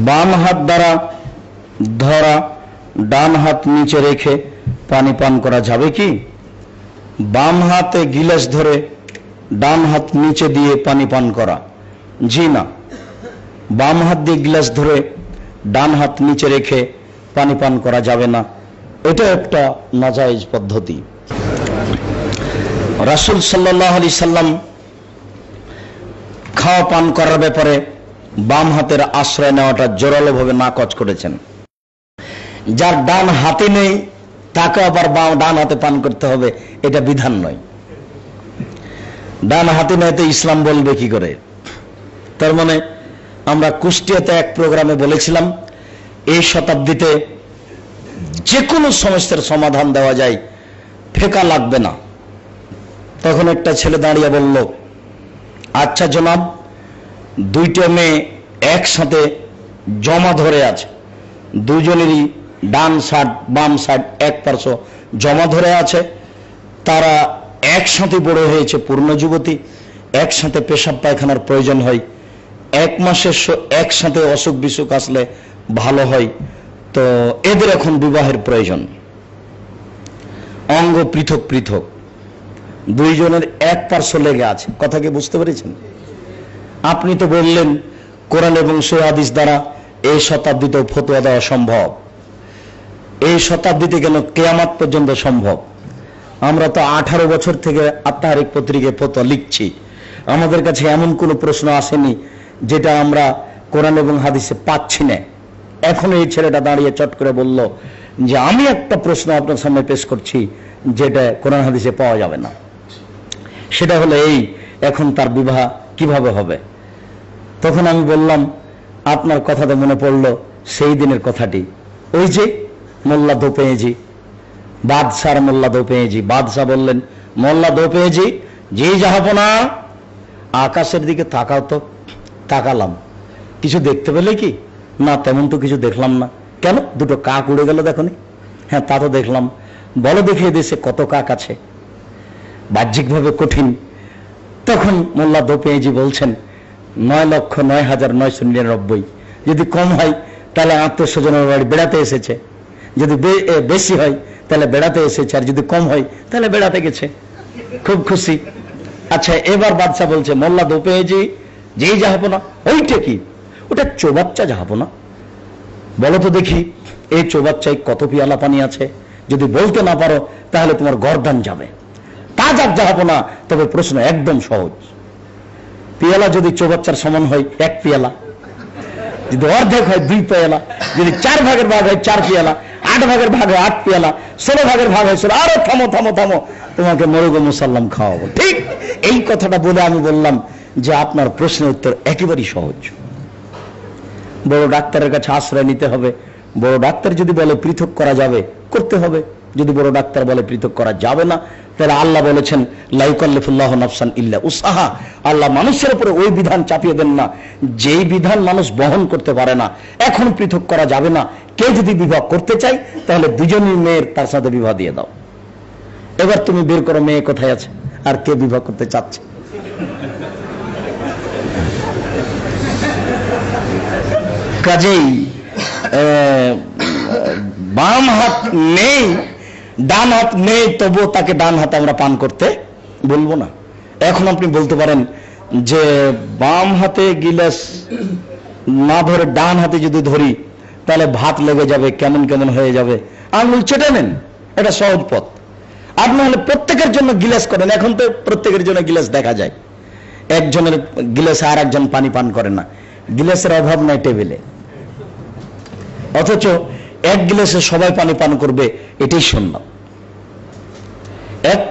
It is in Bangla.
বাম হাত দ্বারা ধরা ডান হাত নিচে রেখে পানি পান করা যাবে কি? বাম হাতে গিলাস ধরে ডান হাত নিচে দিয়ে পানি পান করা? জি না, বাম হাত দিয়ে গিলাস ধরে ডান হাত নিচে রেখে পানি পান করা যাবে না। এটা একটা নাজায়েজ পদ্ধতি। রাসূল সাল্লাল্লাহু আলাইহি সাল্লাম খাওয়া পান করার ব্যাপারে বাম হাতের আশ্রয় নেওয়াটা জোরালোভাবে নাকচ করেছেন। যার ডান হাতে নেই তাকে আবার ডান হাতে পান করতে হবে, এটা বিধান নয়। ডান হাতে নেই তো ইসলাম বলবে কি করে? তার মানে আমরা কুষ্টিয়াতে এক প্রোগ্রামে বলেছিলাম এই শতাব্দীতে যে কোনো সমস্যার সমাধান দেওয়া যায়, ফেকা লাগবে না। তখন একটা ছেলে দাঁড়িয়ে বলল, আচ্ছা জনাব, দুইটা মেয়ে একসাথে জমা ধরে আছে, দুজনেরই ডান সাইড বাম সাইড এক পার্শ্ব জমা ধরে আছে, তারা একসাথে বড় হয়েছে, পূর্ণ যুবতী, একসাথে পেশাব পায়খানার প্রয়োজন হয়, এক মাসের একসাথে অসুখ বিসুখ আসলে ভালো হয়, তো এদের এখন বিবাহের প্রয়োজন। অঙ্গ পৃথক পৃথক, দুইজনের এক পার্শ্ব লেগে আছে। কথা কি বুঝতে পেরেছেন? আপনি তো বললেন কোরআন এবং সহিহ হাদিস দ্বারা এই শতাব্দীতে ফতোয়া দেওয়া সম্ভব। এই শতাব্দীতে কেন, কিয়ামত পর্যন্ত সম্ভব। আমরা তো 18 বছর থেকে আত্মাহারিক পত্রিকায় ফতোয়া লিখছি, আমাদের কাছে এমন কোনো প্রশ্ন আসেনি যেটা আমরা কোরআন এবং হাদিসে পাচ্ছি না। এখন এই ছেলেটা দাঁড়িয়ে চট করে বলল যে আমি একটা প্রশ্ন আপনার সামনে পেশ করছি যেটা কোরআন হাদিসে পাওয়া যাবে না। সেটা হলো এই, এখন তার বিবাহ কিভাবে হবে? তখন আমি বললাম, আপনার কথাতে মনে পড়লো সেই দিনের কথাটি, ওই যে মোল্লা দোপেঁজি, বাদশার মোল্লা দোপেঁজি। বাদশাহ বললেন, মোল্লা দোপেঁজি, জি জাহাপনা, আকাশের দিকে তাকাও তো। তাকালাম, কিছু দেখতে পেলে কি? না, তেমন তো কিছু দেখলাম না। কেন? দুটো কাক উড়ে গেল দেখনি? হ্যাঁ, তা তো দেখলাম। বলো দেখিয়ে দিয়েছে কত কাক আছে? বাহ্যিকভাবে কঠিন। তখন মোল্লা দোপেঁজি বলছেন 9,09,999। যদি কম হয় তাহলে আত্মীয় স্বজনের বাড়ি বেড়াতে এসেছে, যদি বেশি হয় তাহলে বেড়াতে এসেছে, আর যদি কম হয় তাহলে বেড়াতে গেছে। খুব খুশি। আচ্ছা, এবার বাদশা বলছে, মোল্লা দোপেঁজি, যেই জাহাপনা, ওইটা কি? ওটা চৌবাচ্চা জাহাপনা। বলো তো দেখি এই চৌবাচ্চায় কত পিয়ালা পানি আছে? যদি বলতে না পারো তাহলে তোমার গর্দান যাবে। তা যাক জাহাপনা, তবে প্রশ্ন একদম সহজ। পিয়ালা যদি চৌবাচ্চার সমান হয় 1 পিয়ালা, যদি অর্ধেক হয় 2 পিয়ালা, যদি 4 ভাগের ভাগ হয় 4 পিয়ালা, 8 ভাগের ভাগ হয় 8 পিয়ালা, 16 ভাগের ভাগ হয় 16। আরে থামো থামো থামো, তোমাকে মরুগো মুসাল্লাম খাওয়াবো। ঠিক এই কথাটা বলে আমি বললাম যে আপনার প্রশ্নের উত্তর একেবারেই সহজ। বড় ডাক্তারের কাছে আশ্রয় নিতে হবে। বড় ডাক্তার যদি বলে পৃথক করা যাবে, করতে হবে। যদি বড় ডাক্তার বলে পৃথক করা যাবে না, তাহলে আল্লাহ বলেছেন লা ইউকাল্লিফুল্লাহু নাফসান ইল্লা উসআহা। আল্লাহ মানুষের উপরে ওই বিধান চাপিয়ে দেন না যেই বিধান মানুষ বহন করতে পারে না। এখন পৃথক করা যাবে না। কে যদি বিবাহ করতে চায় তাহলে দুজনই মেয়ের তার সাথে বিবাহ দিয়ে দাও। এবার তুমি বের করো মেয়ে কোথায় আছে আর কে বিবাহ করতে চাচ্ছে। কাজেই বাম হাত নেই, ডান হাত নেই, তবুও তাকে ডান হাতে আমরা পান করতে বলবো না। এখন আপনি বলতে পারেন যে বাম হাতে গিলাস না ধরে ডান হাতে যদি ধরি তাহলে ভাত লেগে যাবে, কেমন কেমন হয়ে যাবে, আঙুল চেটে নেন, এটা সহজ পথ। আপনি হলে প্রত্যেকের জন্য গিলাস করেন। এখন তো প্রত্যেকের জন্য গিলাস দেখা যায়, একজনের গিলাসে আর একজন পানি পান করে না। গিলাসের অভাব নাই টেবিলে, অথচ এক গিলাসে সবাই পানি পান করবে, এটাই সুন্নাত। এক